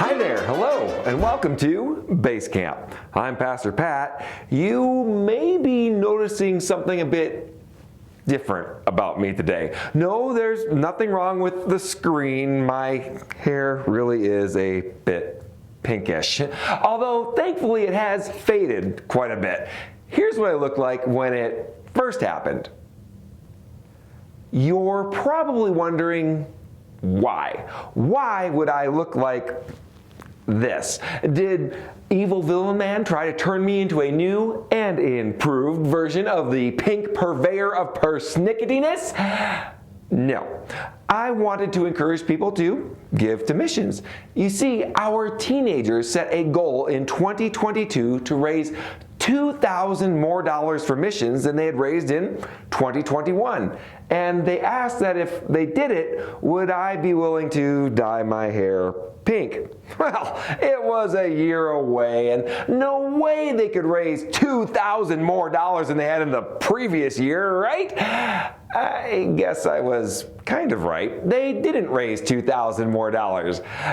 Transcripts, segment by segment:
Hi there, hello, and welcome to Base Camp. I'm Pastor Pat. You may be noticing something a bit different about me today. No, there's nothing wrong with the screen. My hair really is a bit pinkish, although thankfully it has faded quite a bit. Here's what I looked like when it first happened. You're probably wondering why. Why would I look like this? Did evil villain man try to turn me into a new and improved version of the pink purveyor of persnicketyness? No. I wanted to encourage people to give to missions. You see, our teenagers set a goal in 2022 to raise $2,000 more for missions than they had raised in 2021. And they asked that if they did it, would I be willing to dye my hair pink? Well, it was a year away, and no way they could raise $2,000 more than they had in the previous year, right? I guess I was kind of right. They didn't raise $2,000 more.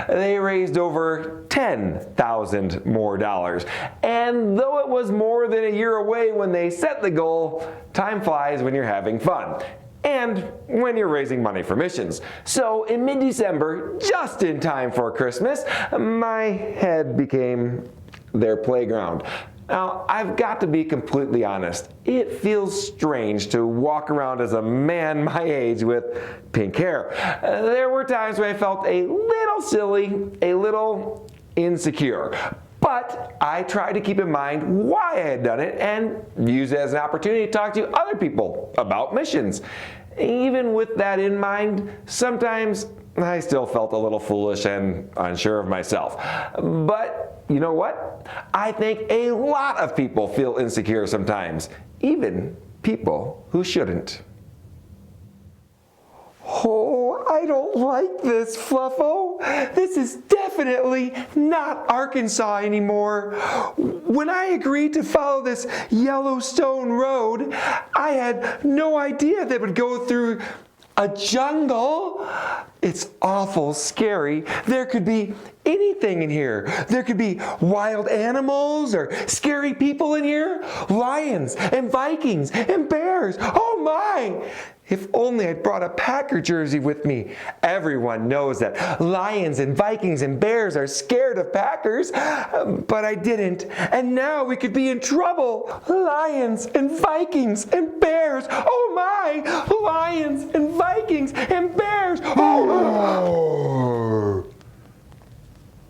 They raised over $10,000 more. And though it was more than a year away when they set the goal, time flies when you're having fun. And when you're raising money for missions. So in mid-December, just in time for Christmas, my head became their playground. Now, I've got to be completely honest. It feels strange to walk around as a man my age with pink hair. There were times when I felt a little silly, a little insecure. But I tried to keep in mind why I had done it and use it as an opportunity to talk to other people about missions. Even with that in mind, sometimes I still felt a little foolish and unsure of myself. But you know what? I think a lot of people feel insecure sometimes, even people who shouldn't. Oh, I don't like this, Fluffo. This is definitely not Arkansas anymore. When I agreed to follow this Yellowstone road, I had no idea they would go through a jungle. It's awful scary. There could be anything in here. There could be wild animals or scary people in here. Lions and Vikings and bears. Oh my! If only I'd brought a Packer jersey with me. Everyone knows that lions and Vikings and bears are scared of Packers, but I didn't. And now we could be in trouble. Lions and Vikings and bears. Oh my! Lions and Vikings and bears. Oh,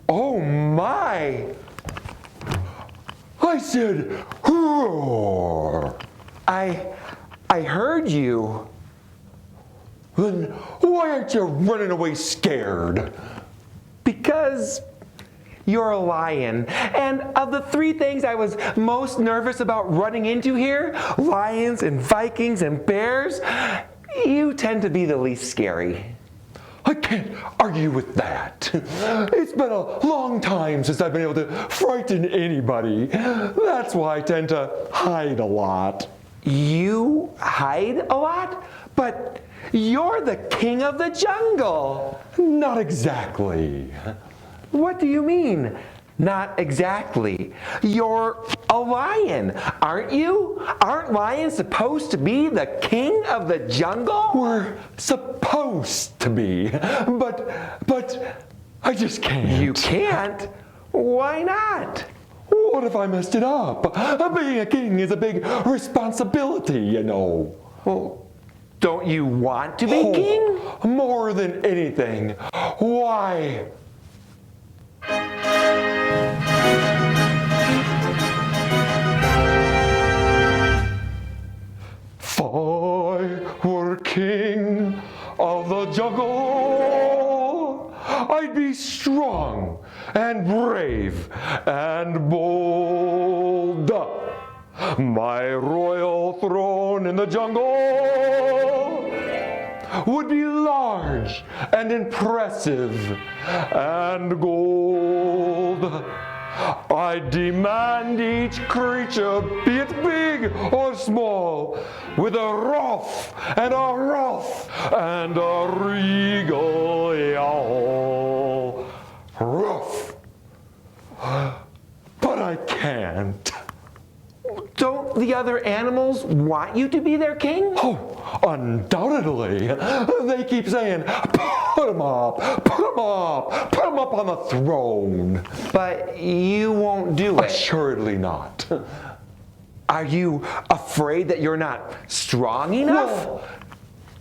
oh my! I said, roar. I heard you. Then why aren't you running away scared? Because you're a lion. And of the three things I was most nervous about running into here, lions and Vikings and bears, you tend to be the least scary. I can't argue with that. It's been a long time since I've been able to frighten anybody. That's why I tend to hide a lot. You hide a lot? But you're the king of the jungle. Not exactly. What do you mean, not exactly? You're a lion, aren't you? Aren't lions supposed to be the king of the jungle? We're supposed to be, but I just can't. You can't? Why not? What if I messed it up? Being a king is a big responsibility, you know. Well, don't you want to be king? More than anything. Why? If I were king of the jungle, I'd be strong and brave and bold. My royal throne in the jungle would be large and impressive and gold. I demand each creature, be it big or small, with a ruff and a ruff and a regal yowl. Ruff can't. Don't the other animals want you to be their king? Oh, undoubtedly. They keep saying, put him up, put him up, put him up on the throne. But you won't do it. Assuredly not. Are you afraid that you're not strong enough? Well,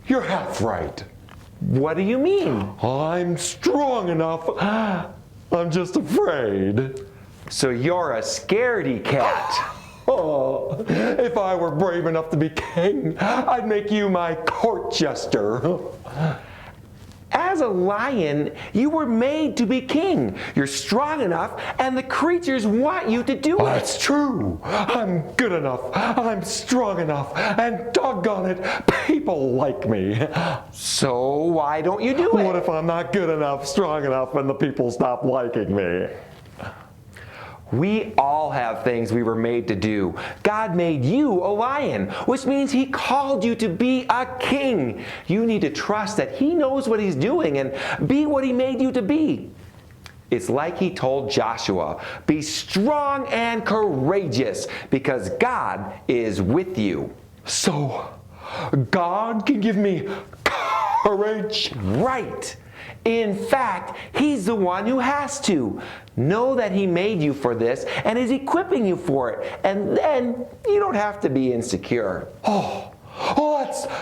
you're half right. What do you mean? I'm strong enough. I'm just afraid. So you're a scaredy cat. Oh, if I were brave enough to be king, I'd make you my court jester. As a lion, you were made to be king. You're strong enough, and the creatures want you to do it. That's true. I'm good enough. I'm strong enough. And doggone it, people like me. So why don't you do it? What if I'm not good enough, strong enough, and the people stop liking me? We all have things we were made to do. God made you a lion, which means He called you to be a king. You need to trust that He knows what He's doing and be what He made you to be. It's like He told Joshua, be strong and courageous because God is with you. So, God can give me courage? Right. In fact, He's the one who has to. Know that He made you for this and is equipping you for it. And then you don't have to be insecure. Oh,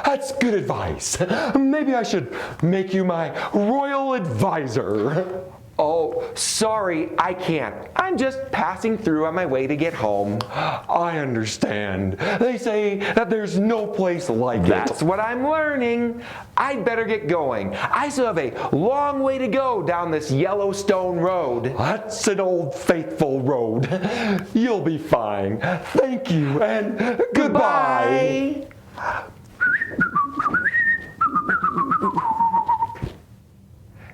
that's good advice. Maybe I should make you my royal advisor. Oh, sorry, I can't. I'm just passing through on my way to get home. I understand. They say that there's no place like That's it. what I'm learning. I'd better get going. I still have a long way to go down this Yellowstone road. That's an old faithful road. You'll be fine. Thank you and goodbye.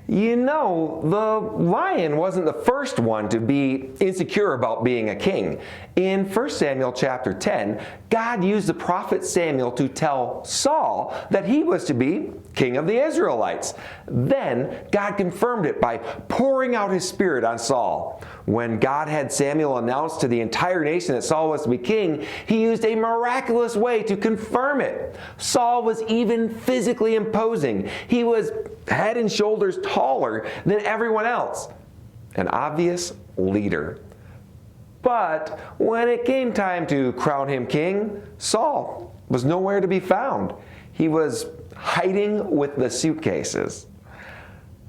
You know, the lion wasn't the first one to be insecure about being a king. In 1 Samuel chapter 10, God used the prophet Samuel to tell Saul that he was to be king of the Israelites. Then God confirmed it by pouring out His Spirit on Saul. When God had Samuel announce to the entire nation that Saul was to be king, He used a miraculous way to confirm it. Saul was even physically imposing. He was head and shoulders taller than everyone else. An obvious leader. But when it came time to crown him king, Saul was nowhere to be found. He was hiding with the suitcases.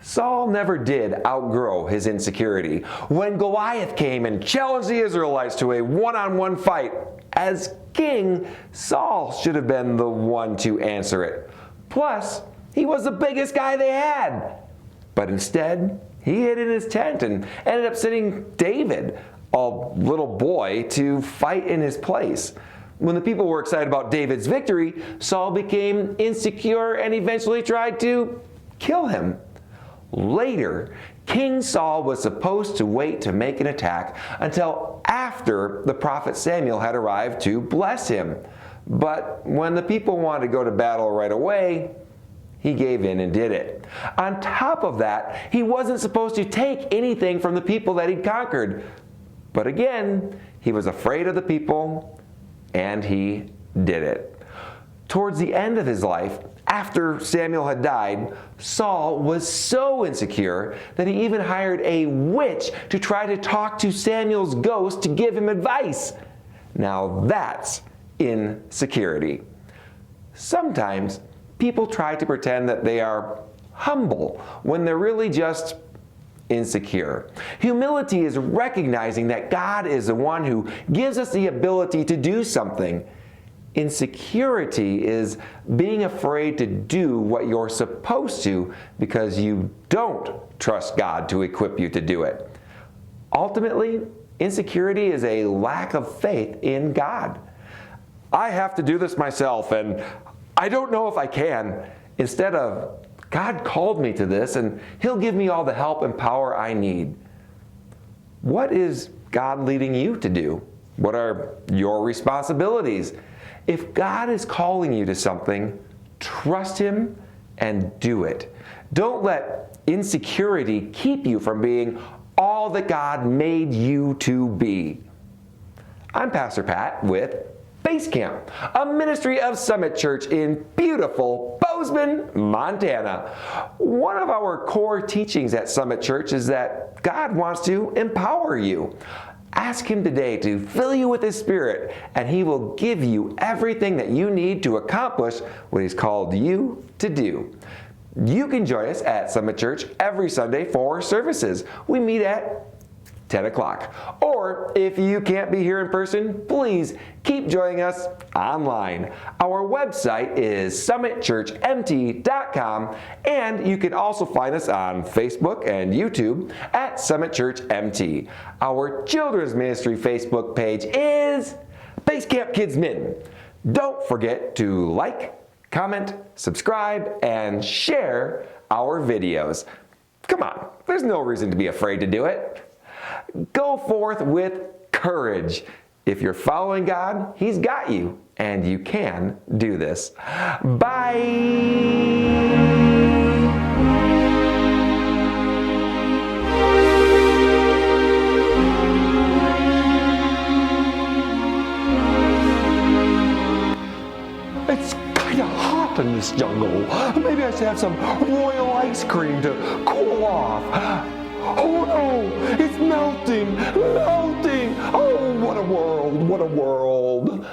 Saul never did outgrow his insecurity. When Goliath came and challenged the Israelites to a one-on-one fight, as king, Saul should have been the one to answer it. Plus, he was the biggest guy they had. But instead, he hid in his tent and ended up sending David, a little boy, to fight in his place. When the people were excited about David's victory, Saul became insecure and eventually tried to kill him. Later, King Saul was supposed to wait to make an attack until after the prophet Samuel had arrived to bless him. But when the people wanted to go to battle right away, he gave in and did it. On top of that, he wasn't supposed to take anything from the people that he'd conquered. But again, he was afraid of the people, and he did it. Towards the end of his life, after Samuel had died, Saul was so insecure that he even hired a witch to try to talk to Samuel's ghost to give him advice. Now that's insecurity. Sometimes people try to pretend that they are humble when they're really just insecure. Humility is recognizing that God is the one who gives us the ability to do something. Insecurity is being afraid to do what you're supposed to because you don't trust God to equip you to do it. Ultimately, insecurity is a lack of faith in God. I have to do this myself, and I don't know if I can. Instead of, God called me to this, and He'll give me all the help and power I need. What is God leading you to do? What are your responsibilities? If God is calling you to something, trust Him and do it. Don't let insecurity keep you from being all that God made you to be. I'm Pastor Pat with Base Camp, a ministry of Summit Church in beautiful Bozeman, Montana. One of our core teachings at Summit Church is that God wants to empower you. Ask Him today to fill you with His Spirit, and He will give you everything that you need to accomplish what He's called you to do. You can join us at Summit Church every Sunday for services. We meet at 10 o'clock. Or if you can't be here in person, please keep joining us online. Our website is summitchurchmt.com, and you can also find us on Facebook and YouTube at Summit Church MT. Our children's ministry Facebook page is Base Camp Kids Min. Don't forget to like, comment, subscribe, and share our videos. Come on, there's no reason to be afraid to do it. Go forth with courage. If you're following God, He's got you, and you can do this. Bye. It's kind of hot in this jungle. Maybe I should have some royal ice cream to cool off. Oh no, it's melting, melting. Oh, what a world, what a world.